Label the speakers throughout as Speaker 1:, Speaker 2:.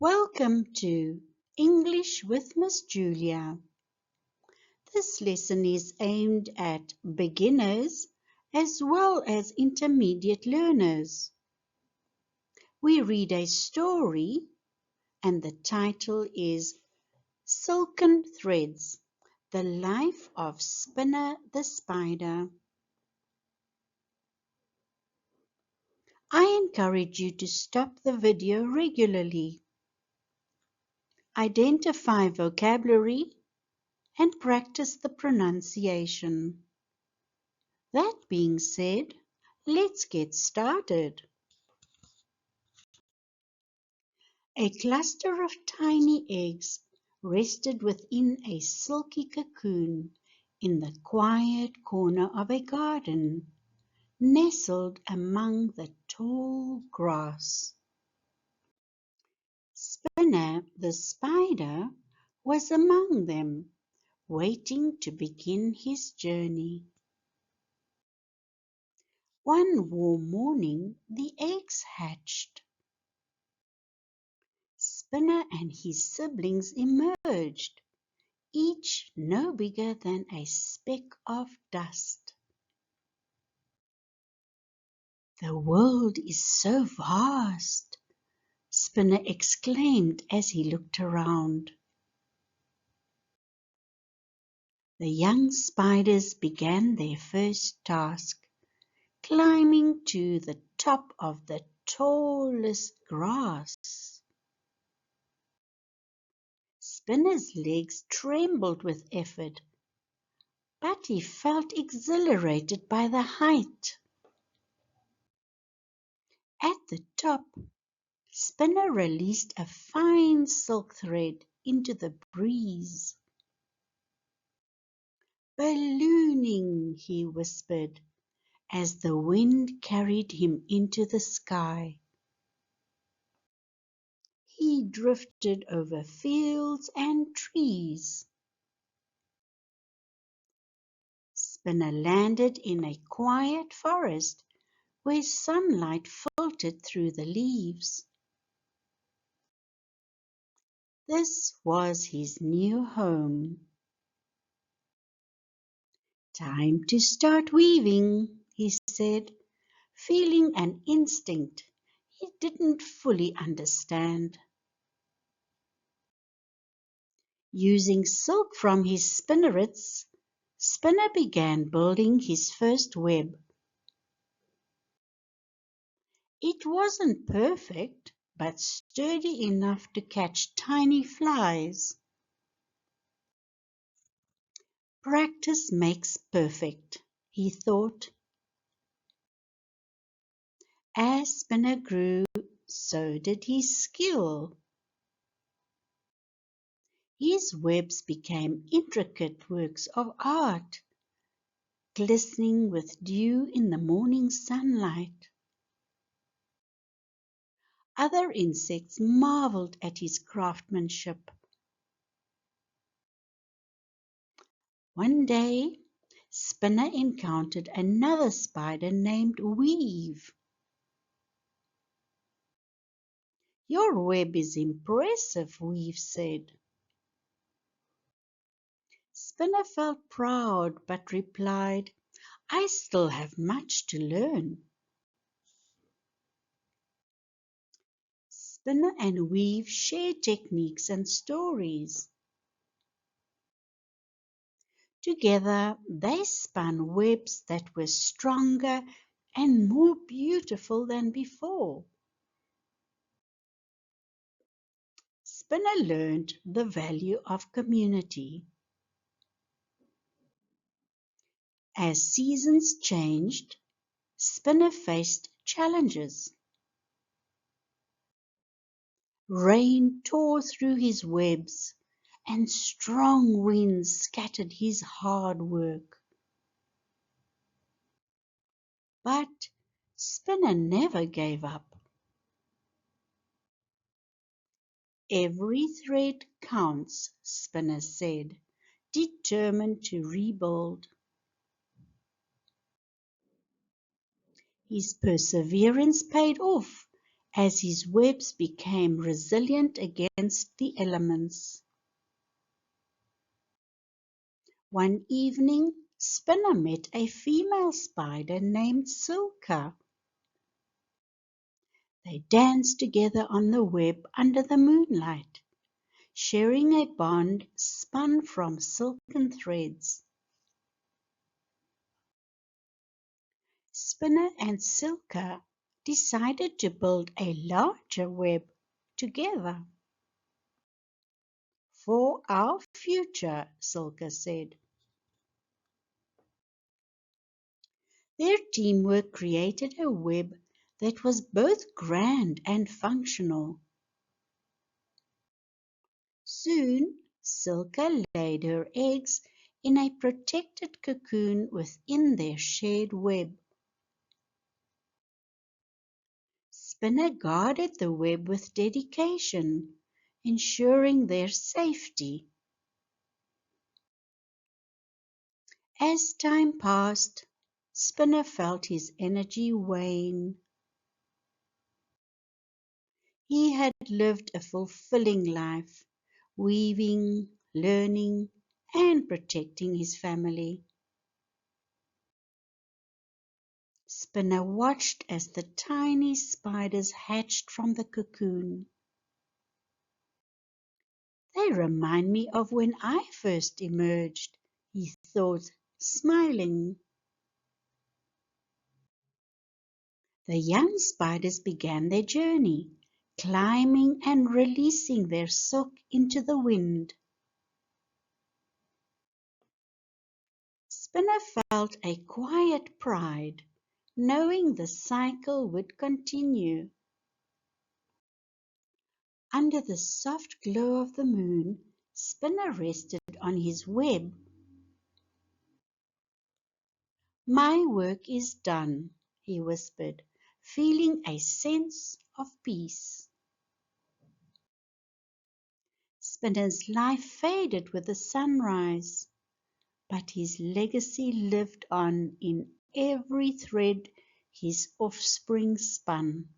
Speaker 1: Welcome to English with Miss Julia. This lesson is aimed at beginners as well as intermediate learners. We read a story and the title is Silken Threads, The Life of Spinner the Spider. I encourage you to stop the video regularly. Identify vocabulary and practice the pronunciation. That being said, let's get started. A cluster of tiny eggs rested within a silky cocoon in the quiet corner of a garden, nestled among the tall grass. Spinner the spider was among them, waiting to begin his journey. One warm morning the eggs hatched. Spinner and his siblings emerged, each no bigger than a speck of dust. "The world is so vast," Spinner exclaimed as he looked around. The young spiders began their first task, climbing to the top of the tallest grass. Spinner's legs trembled with effort, but he felt exhilarated by the height. At the top, Spinner released a fine silk thread into the breeze. "Ballooning," he whispered, as the wind carried him into the sky. He drifted over fields and trees. Spinner landed in a quiet forest where sunlight filtered through the leaves. This was his new home. "Time to start weaving," he said, feeling an instinct he didn't fully understand. Using silk from his spinnerets, Spinner began building his first web. It wasn't perfect, but sturdy enough to catch tiny flies. "Practice makes perfect," he thought. As Spinner grew, so did his skill. His webs became intricate works of art, glistening with dew in the morning sunlight. Other insects marveled at his craftsmanship. One day, Spinner encountered another spider named Weave. "Your web is impressive," Weave said. Spinner felt proud but replied, "I still have much to learn." Spinner and Weave shared techniques and stories. Together they spun webs that were stronger and more beautiful than before. Spinner learned the value of community. As seasons changed, Spinner faced challenges. Rain tore through his webs, and strong winds scattered his hard work. But Spinner never gave up. "Every thread counts," Spinner said, determined to rebuild. His perseverance paid off, as his webs became resilient against the elements. One evening, Spinner met a female spider named Silka. They danced together on the web under the moonlight, sharing a bond spun from silken threads. Spinner and Silka decided to build a larger web together. For our future, Silka said. Their teamwork created a web that was both grand and functional. Soon, Silka laid her eggs in a protected cocoon within their shared web. Spinner guarded the web with dedication, ensuring their safety. As time passed, Spinner felt his energy wane. He had lived a fulfilling life, weaving, learning, and protecting his family. Spinner watched as the tiny spiders hatched from the cocoon. They remind me of when I first emerged, he thought, smiling. The young spiders began their journey, climbing and releasing their silk into the wind. Spinner felt a quiet pride, knowing the cycle would continue. Under the soft glow of the moon, Spinner rested on his web. My work is done, he whispered, feeling a sense of peace. Spinner's life faded with the sunrise, but his legacy lived on in every thread his offspring spun.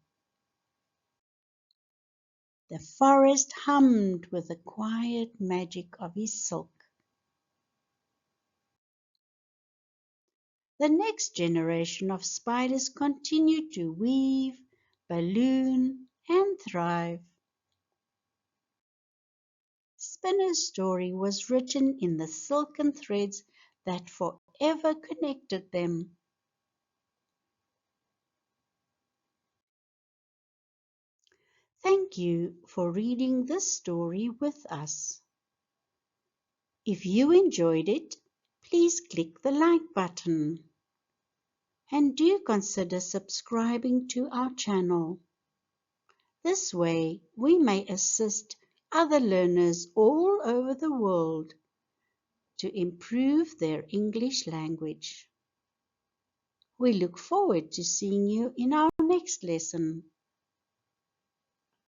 Speaker 1: The forest hummed with the quiet magic of his silk. The next generation of spiders continued to weave, balloon, and thrive. Spinner's story was written in the silken threads that forever connected them. Thank you for reading this story with us. If you enjoyed it, please click the like button and do consider subscribing to our channel. This way we may assist other learners all over the world to improve their English language. We look forward to seeing you in our next lesson.